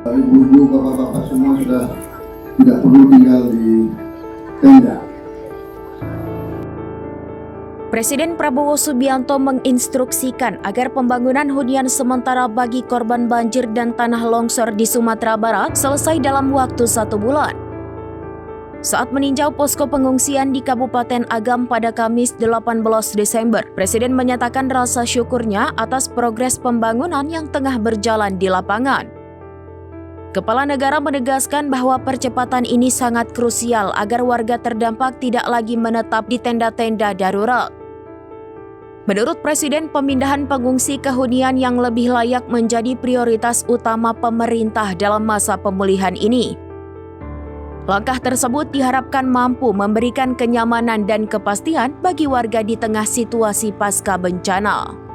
Ibu-ibu, bapak-bapak semua sudah tidak perlu tinggal di tenda. Presiden Prabowo Subianto menginstruksikan agar pembangunan hunian sementara bagi korban banjir dan tanah longsor di Sumatera Barat selesai dalam waktu 1 bulan. Saat meninjau posko pengungsian di Kabupaten Agam pada Kamis 18 Desember, Presiden menyatakan rasa syukurnya atas progres pembangunan yang tengah berjalan di lapangan. Kepala negara menegaskan bahwa percepatan ini sangat krusial agar warga terdampak tidak lagi menetap di tenda-tenda darurat. Menurut Presiden, pemindahan pengungsi ke hunian yang lebih layak menjadi prioritas utama pemerintah dalam masa pemulihan ini. Langkah tersebut diharapkan mampu memberikan kenyamanan dan kepastian bagi warga di tengah situasi pasca bencana.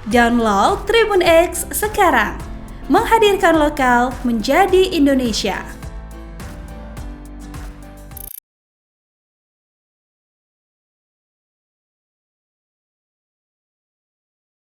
Download Tribun X sekarang, menghadirkan lokal menjadi Indonesia.